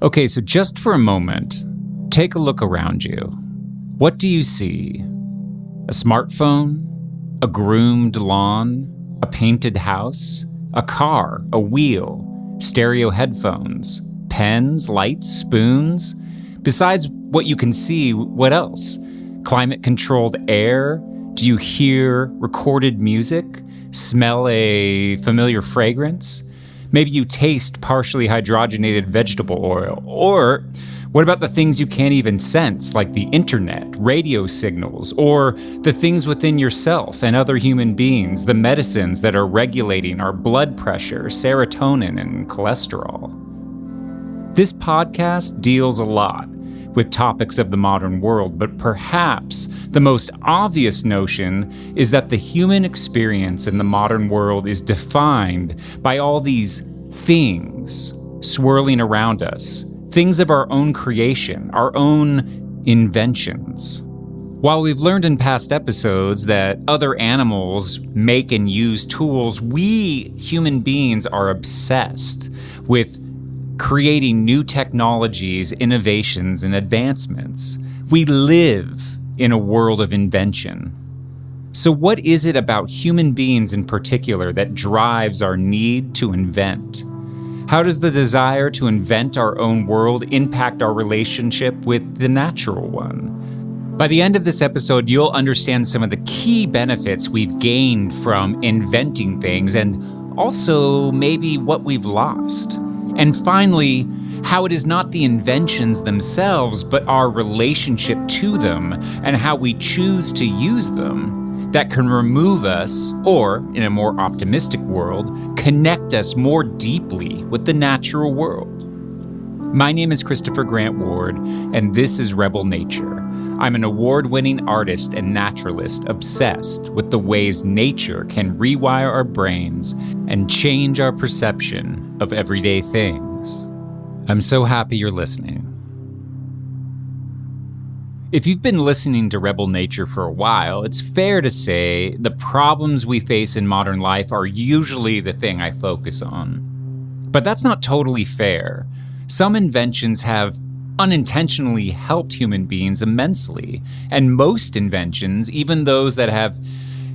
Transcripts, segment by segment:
Okay, so just for a moment, take a look around you. What do you see? A smartphone? A groomed lawn? A painted house? A car? A wheel? Stereo headphones? Pens? Lights? Spoons? Besides what you can see, what else? Climate-controlled air? Do you hear recorded music? Smell a familiar fragrance? Maybe you taste partially hydrogenated vegetable oil. Or what about the things you can't even sense, like the internet, radio signals, or the things within yourself and other human beings, the medicines that are regulating our blood pressure, serotonin, and cholesterol? This podcast deals a lot with topics of the modern world, but perhaps the most obvious notion is that the human experience in the modern world is defined by all these things swirling around us, things of our own creation, our own inventions. While we've learned in past episodes that other animals make and use tools, we human beings are obsessed with creating new technologies, innovations, and advancements. We live in a world of invention. So what is it about human beings in particular that drives our need to invent? How does the desire to invent our own world impact our relationship with the natural one? By the end of this episode, you'll understand some of the key benefits we've gained from inventing things, and also maybe what we've lost. And finally, how it is not the inventions themselves, but our relationship to them and how we choose to use them that can remove us, or, in a more optimistic world, connect us more deeply with the natural world. My name is Christopher Grant Ward, and this is Rebel Nature. I'm an award-winning artist and naturalist obsessed with the ways nature can rewire our brains and change our perception of everyday things. I'm so happy you're listening. If you've been listening to Rebel Nature for a while, it's fair to say the problems we face in modern life are usually the thing I focus on. But that's not totally fair. Some inventions have unintentionally helped human beings immensely, and most inventions, even those that have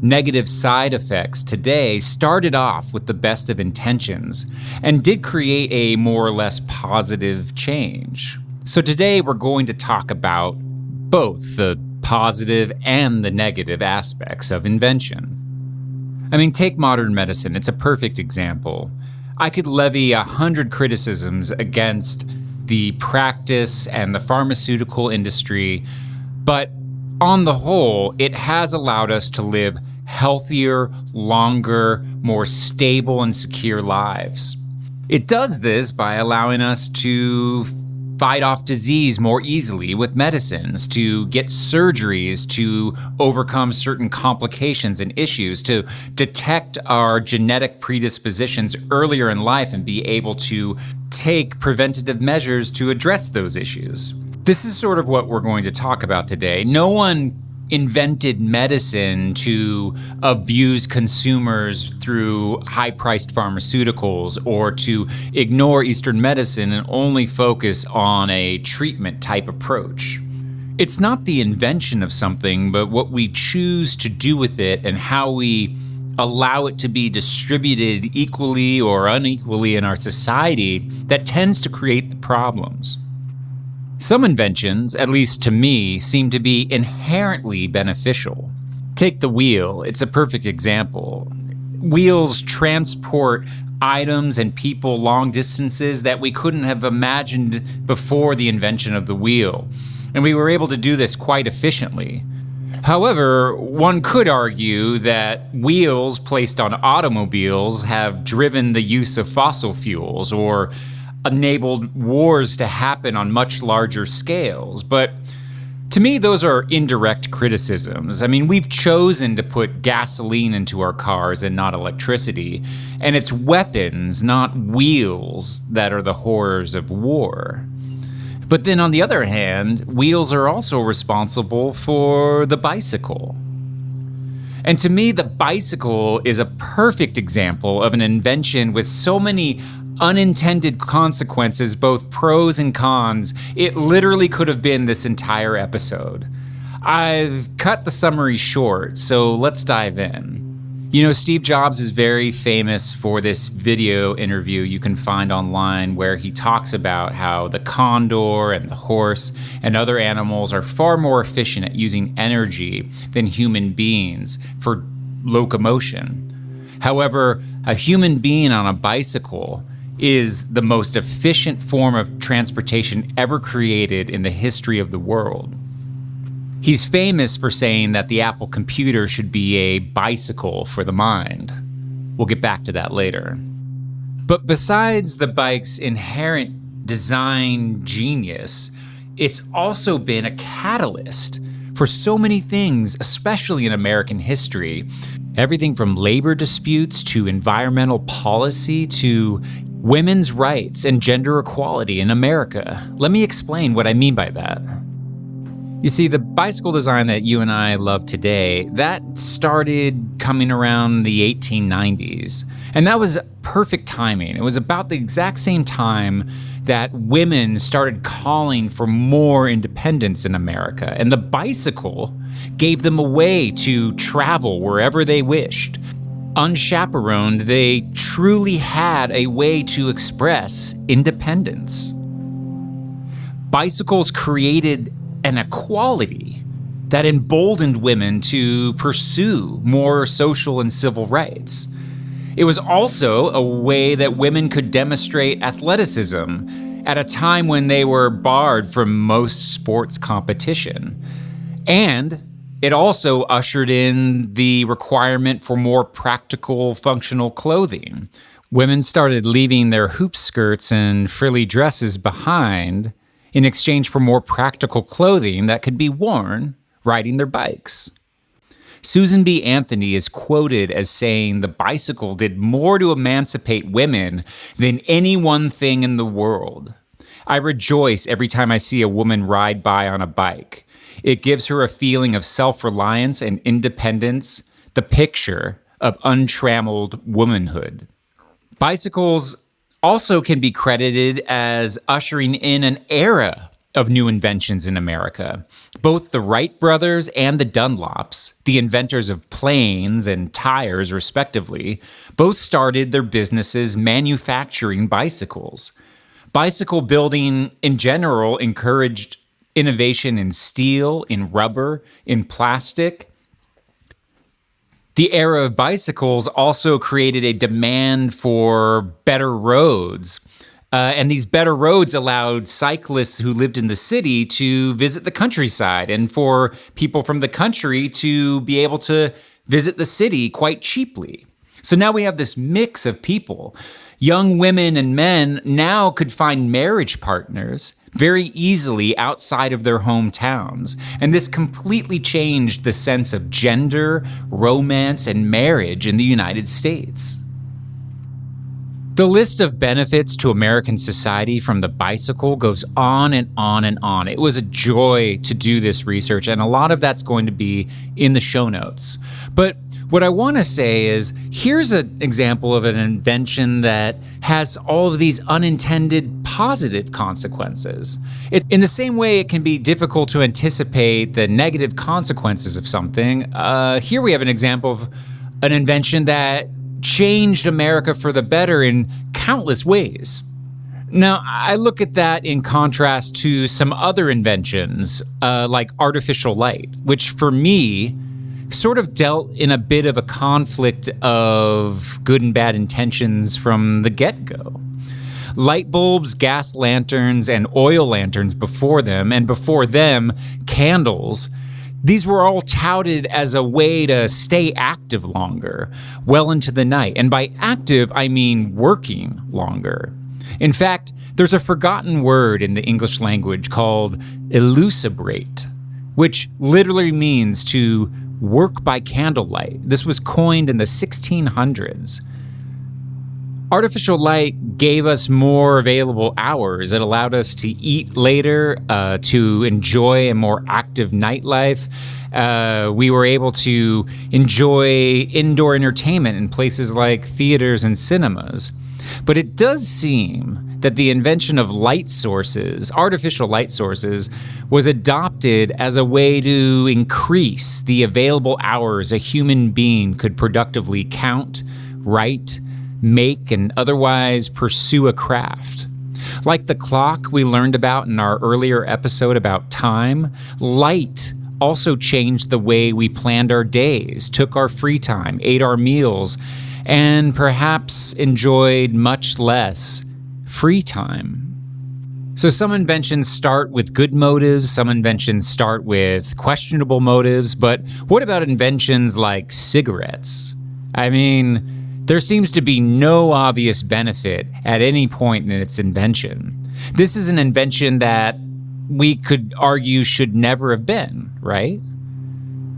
negative side effects today, started off with the best of intentions and did create a more or less positive change. So today we're going to talk about both the positive and the negative aspects of invention. I mean, take modern medicine. It's a perfect example. I could levy 100 criticisms against the practice and the pharmaceutical industry, but on the whole, it has allowed us to live healthier, longer, more stable and secure lives. It does this by allowing us to fight off disease more easily with medicines, to get surgeries, to overcome certain complications and issues, to detect our genetic predispositions earlier in life and be able to take preventative measures to address those issues. This is sort of what we're going to talk about today. No one invented medicine to abuse consumers through high-priced pharmaceuticals or to ignore Eastern medicine and only focus on a treatment-type approach. It's not the invention of something, but what we choose to do with it and how we allow it to be distributed equally or unequally in our society that tends to create the problems. Some inventions, at least to me, seem to be inherently beneficial. Take the wheel. It's a perfect example. Wheels transport items and people long distances that we couldn't have imagined before the invention of the wheel. And we were able to do this quite efficiently. However, one could argue that wheels placed on automobiles have driven the use of fossil fuels or enabled wars to happen on much larger scales. But to me, those are indirect criticisms. I mean, we've chosen to put gasoline into our cars and not electricity, and it's weapons, not wheels, that are the horrors of war. But then on the other hand, wheels are also responsible for the bicycle. And to me, the bicycle is a perfect example of an invention with so many unintended consequences, both pros and cons. It literally could have been this entire episode. I've cut the summary short, so let's dive in. Steve Jobs is very famous for this video interview you can find online where he talks about how the condor and the horse and other animals are far more efficient at using energy than human beings for locomotion. However, a human being on a bicycle is the most efficient form of transportation ever created in the history of the world. He's famous for saying that the Apple computer should be a bicycle for the mind. We'll get back to that later. But besides the bike's inherent design genius, it's also been a catalyst for so many things, especially in American history. Everything from labor disputes to environmental policy to women's rights and gender equality in America. Let me explain what I mean by that. You see, the bicycle design that you and I love today, that started coming around the 1890s. And that was perfect timing. It was about the exact same time that women started calling for more independence in America. And the bicycle gave them a way to travel wherever they wished. Unchaperoned, they truly had a way to express independence. Bicycles created an equality that emboldened women to pursue more social and civil rights. It was also a way that women could demonstrate athleticism at a time when they were barred from most sports competition. And it also ushered in the requirement for more practical, functional clothing. Women started leaving their hoop skirts and frilly dresses behind in exchange for more practical clothing that could be worn riding their bikes. Susan B. Anthony is quoted as saying the bicycle did more to emancipate women than any one thing in the world. I rejoice every time I see a woman ride by on a bike. It gives her a feeling of self-reliance and independence, the picture of untrammeled womanhood. Bicycles also can be credited as ushering in an era of new inventions in America. Both the Wright brothers and the Dunlops, the inventors of planes and tires respectively, both started their businesses manufacturing bicycles. Bicycle building in general encouraged innovation in steel, in rubber, in plastic. The era of bicycles also created a demand for better roads. And these better roads allowed cyclists who lived in the city to visit the countryside and for people from the country to be able to visit the city quite cheaply. So now we have this mix of people. Young women and men now could find marriage partners very easily outside of their hometowns. And this completely changed the sense of gender, romance, and marriage in the United States. The list of benefits to American society from the bicycle goes on and on and on. It was a joy to do this research, and a lot of that's going to be in the show notes. But what I want to say is, here's an example of an invention that has all of these unintended positive consequences. In the same way it can be difficult to anticipate the negative consequences of something, here we have an example of an invention that changed America for the better in countless ways. Now, I look at that in contrast to some other inventions, like artificial light, which for me sort of dealt in a bit of a conflict of good and bad intentions from the get-go. Light bulbs, gas lanterns, and oil lanterns before them, and before them, candles. These were all touted as a way to stay active longer, well into the night. And by active, I mean working longer. In fact, there's a forgotten word in the English language called elucibrate, which literally means to work by candlelight. This was coined in the 1600s. Artificial light gave us more available hours. It allowed us to eat later, to enjoy a more active nightlife. We were able to enjoy indoor entertainment in places like theaters and cinemas. But it does seem that the invention of light sources, artificial light sources, was adopted as a way to increase the available hours a human being could productively count, write, make, and otherwise pursue a craft. Like the clock we learned about in our earlier episode about time, light also changed the way we planned our days, took our free time, ate our meals, and perhaps enjoyed much less free time. So some inventions start with good motives, some inventions start with questionable motives, but what about inventions like cigarettes? I mean, there seems to be no obvious benefit at any point in its invention. This is an invention that we could argue should never have been, right?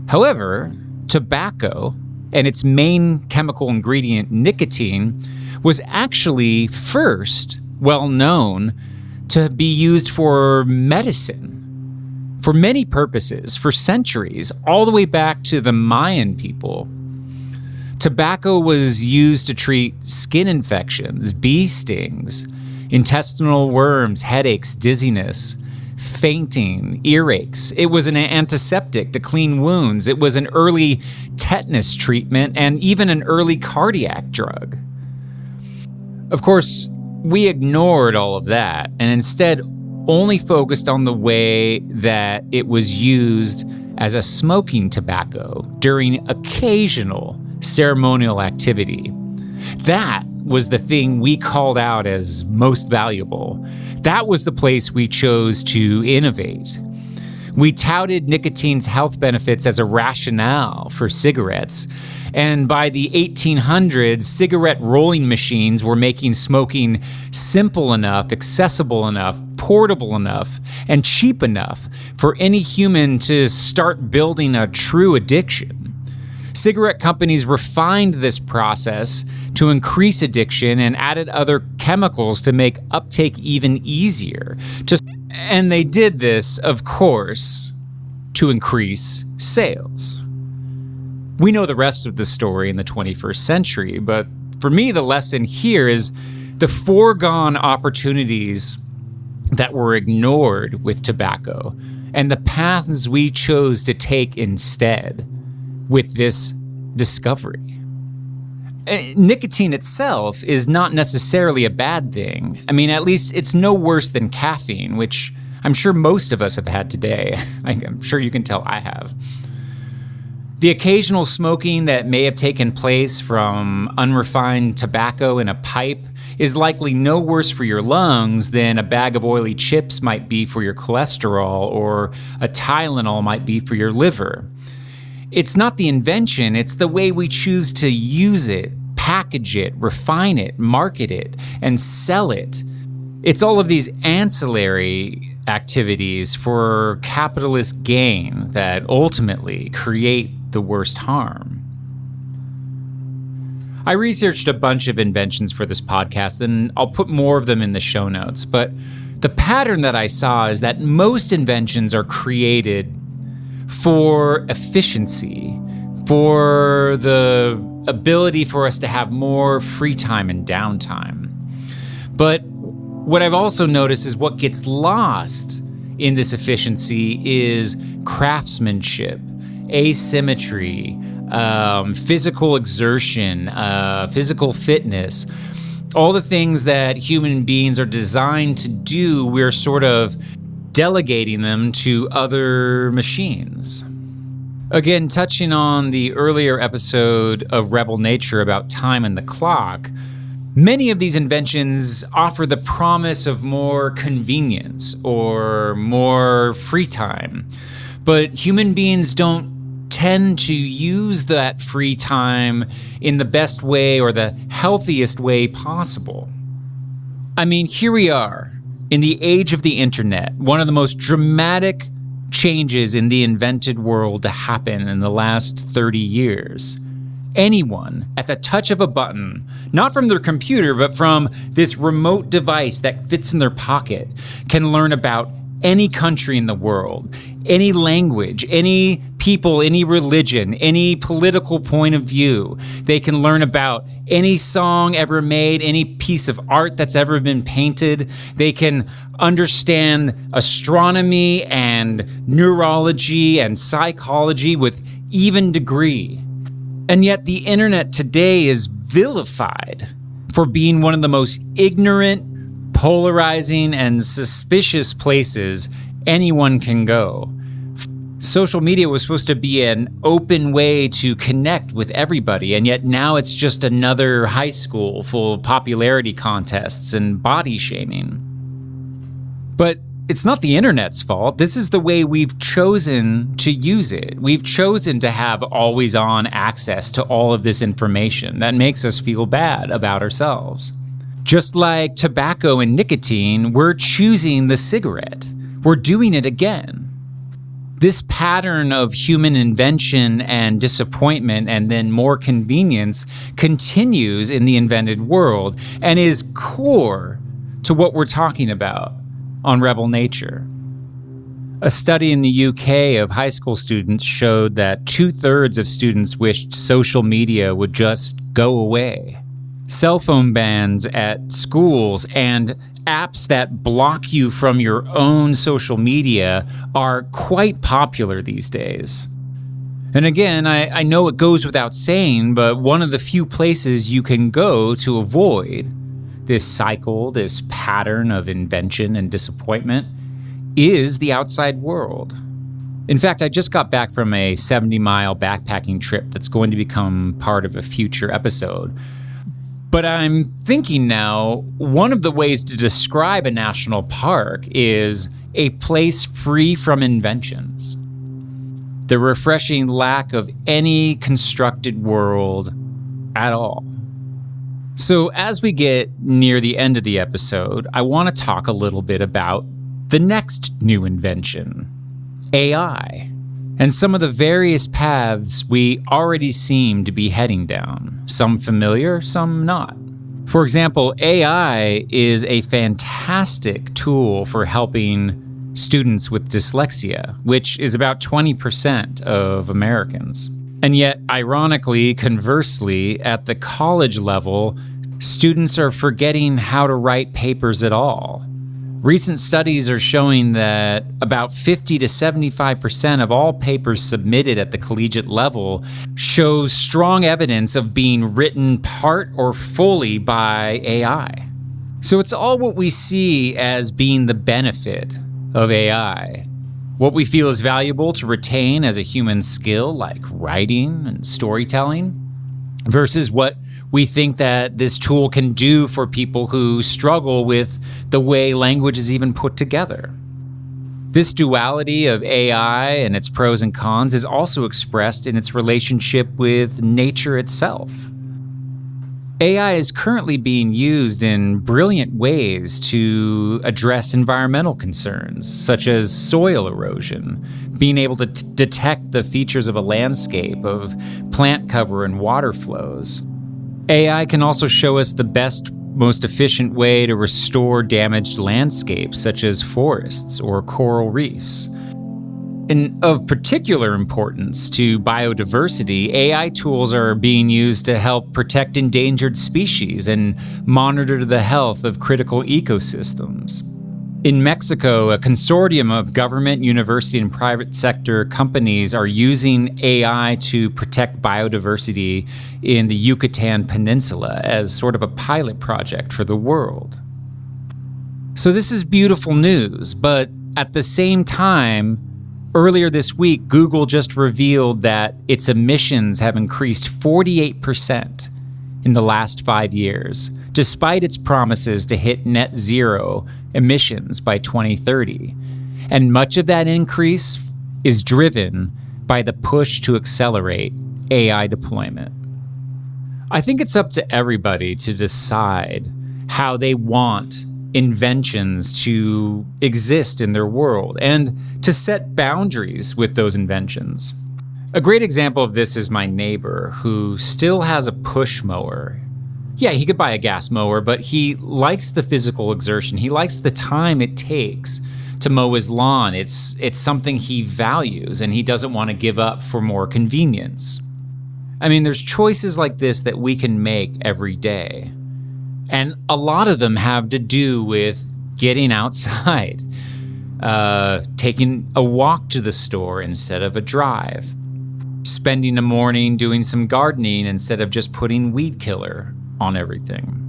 However, tobacco and its main chemical ingredient, nicotine, was actually first well known to be used for medicine, for many purposes, for centuries, all the way back to the Mayan people. Tobacco was used to treat skin infections, bee stings, intestinal worms, headaches, dizziness, fainting, earaches. It was an antiseptic to clean wounds. It was an early tetanus treatment and even an early cardiac drug. Of course, we ignored all of that and instead only focused on the way that it was used as a smoking tobacco during occasional ceremonial activity. That was the thing we called out as most valuable. That was the place we chose to innovate. We touted nicotine's health benefits as a rationale for cigarettes, and by the 1800s, cigarette rolling machines were making smoking simple enough, accessible enough, portable enough, and cheap enough for any human to start building a true addiction. Cigarette companies refined this process to increase addiction and added other chemicals to make uptake even easier. And they did this, of course, to increase sales. We know the rest of the story in the 21st century, but for me, the lesson here is the foregone opportunities that were ignored with tobacco and the paths we chose to take instead with this discovery. Nicotine itself is not necessarily a bad thing. I mean, at least it's no worse than caffeine, which I'm sure most of us have had today. I'm sure you can tell I have. The occasional smoking that may have taken place from unrefined tobacco in a pipe is likely no worse for your lungs than a bag of oily chips might be for your cholesterol or a Tylenol might be for your liver. It's not the invention, it's the way we choose to use it, package it, refine it, market it, and sell it. It's all of these ancillary activities for capitalist gain that ultimately create the worst harm. I researched a bunch of inventions for this podcast, and I'll put more of them in the show notes, but the pattern that I saw is that most inventions are created for efficiency, for the ability for us to have more free time and downtime. But what I've also noticed is what gets lost in this efficiency is craftsmanship, asymmetry, physical exertion, physical fitness. All the things that human beings are designed to do, we're sort of delegating them to other machines. Again, touching on the earlier episode of Rebel Nature about time and the clock, many of these inventions offer the promise of more convenience or more free time, but human beings don't tend to use that free time in the best way or the healthiest way possible. I mean, here we are, in the age of the internet, one of the most dramatic changes in the invented world to happen in the last 30 years. Anyone, at the touch of a button, not from their computer, but from this remote device that fits in their pocket, can learn about any country in the world, any language, any people, any religion, any political point of view. They can learn about any song ever made, any piece of art that's ever been painted. They can understand astronomy and neurology and psychology with even degree. And yet the internet today is vilified for being one of the most ignorant, polarizing, and suspicious places anyone can go. Social media was supposed to be an open way to connect with everybody, and yet now it's just another high school full of popularity contests and body shaming. But it's not the internet's fault. This is the way we've chosen to use it. We've chosen to have always-on access to all of this information that makes us feel bad about ourselves. Just like tobacco and nicotine, we're choosing the cigarette. We're doing it again. This pattern of human invention and disappointment and then more convenience continues in the invented world and is core to what we're talking about on Rebel Nature. A study in the UK of high school students showed that 2/3 of students wished social media would just go away. Cell phone bans at schools and apps that block you from your own social media are quite popular these days. And again, I know it goes without saying, but one of the few places you can go to avoid this cycle, this pattern of invention and disappointment, is the outside world. In fact, I just got back from a 70-mile backpacking trip that's going to become part of a future episode. But I'm thinking now, one of the ways to describe a national park is a place free from inventions. The refreshing lack of any constructed world at all. So as we get near the end of the episode, I want to talk a little bit about the next new invention, AI, and some of the various paths we already seem to be heading down, some familiar, some not. For example, AI is a fantastic tool for helping students with dyslexia, which is about 20% of Americans. And yet, ironically, conversely, at the college level, students are forgetting how to write papers at all. Recent studies are showing that about 50 to 75% of all papers submitted at the collegiate level shows strong evidence of being written part or fully by AI. So it's all what we see as being the benefit of AI. What we feel is valuable to retain as a human skill, like writing and storytelling, versus what we think that this tool can do for people who struggle with the way language is even put together. This duality of AI and its pros and cons is also expressed in its relationship with nature itself. AI is currently being used in brilliant ways to address environmental concerns, such as soil erosion, being able to detect the features of a landscape, of plant cover and water flows. AI can also show us the best, most efficient way to restore damaged landscapes, such as forests or coral reefs. And of particular importance to biodiversity, AI tools are being used to help protect endangered species and monitor the health of critical ecosystems. In Mexico, a consortium of government, university, and private sector companies are using AI to protect biodiversity in the Yucatan Peninsula as sort of a pilot project for the world. So this is beautiful news, but at the same time, earlier this week, Google just revealed that its emissions have increased 48% in the last 5 years, despite its promises to hit net zero emissions by 2030. And much of that increase is driven by the push to accelerate AI deployment. I think it's up to everybody to decide how they want inventions to exist in their world and to set boundaries with those inventions. A great example of this is my neighbor who still has a push mower. Yeah, he could buy a gas mower, but he likes the physical exertion. He likes the time it takes to mow his lawn. It's something he values and he doesn't want to give up for more convenience. I mean, there's choices like this that we can make every day. And a lot of them have to do with getting outside, taking a walk to the store instead of a drive, spending a morning doing some gardening instead of just putting weed killer on everything,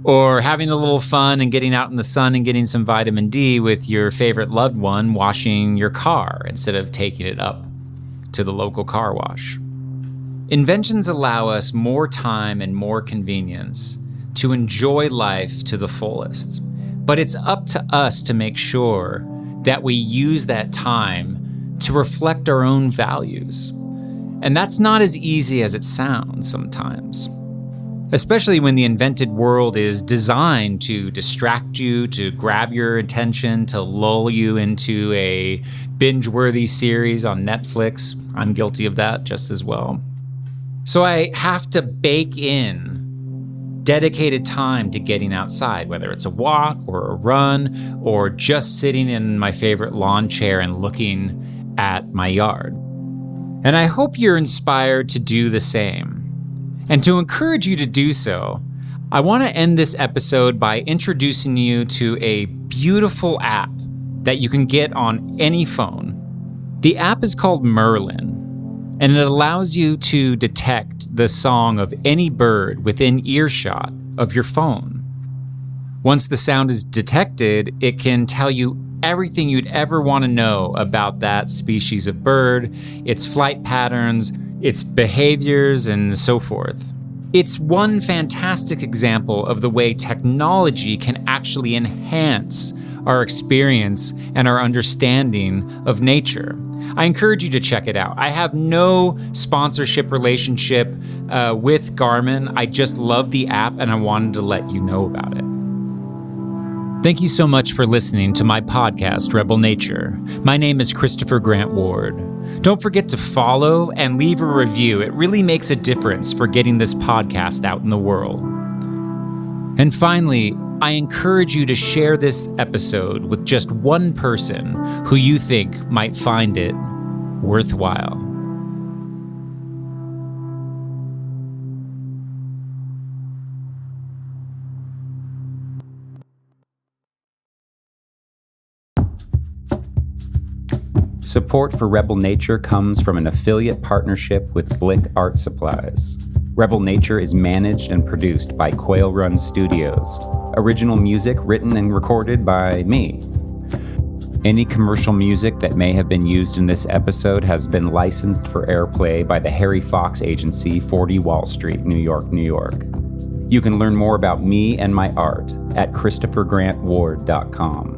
or having a little fun and getting out in the sun and getting some vitamin D with your favorite loved one washing your car instead of taking it up to the local car wash. Inventions allow us more time and more convenience to enjoy life to the fullest. But it's up to us to make sure that we use that time to reflect our own values. And that's not as easy as it sounds sometimes. Especially when the invented world is designed to distract you, to grab your attention, to lull you into a binge-worthy series on Netflix. I'm guilty of that just as well. So I have to bake in dedicated time to getting outside, whether it's a walk or a run or just sitting in my favorite lawn chair and looking at my yard. And I hope you're inspired to do the same. And to encourage you to do so, I want to end this episode by introducing you to a beautiful app that you can get on any phone. The app is called Merlin, and it allows you to detect the song of any bird within earshot of your phone. Once the sound is detected, it can tell you everything you'd ever want to know about that species of bird, its flight patterns, its behaviors, and so forth. It's one fantastic example of the way technology can actually enhance our experience and our understanding of nature. I encourage you to check it out. I have no sponsorship relationship with Garmin. I just love the app and I wanted to let you know about it. Thank you so much for listening to my podcast, Rebel Nature. My name is Christopher Grant Ward. Don't forget to follow and leave a review. It really makes a difference for getting this podcast out in the world. And finally, I encourage you to share this episode with just one person who you think might find it worthwhile. Support for Rebel Nature comes from an affiliate partnership with Blick Art Supplies. Rebel Nature is managed and produced by Quail Run Studios. Original music written and recorded by me. Any commercial music that may have been used in this episode has been licensed for airplay by the Harry Fox Agency, 40 Wall Street, New York, New York. You can learn more about me and my art at ChristopherGrantWard.com.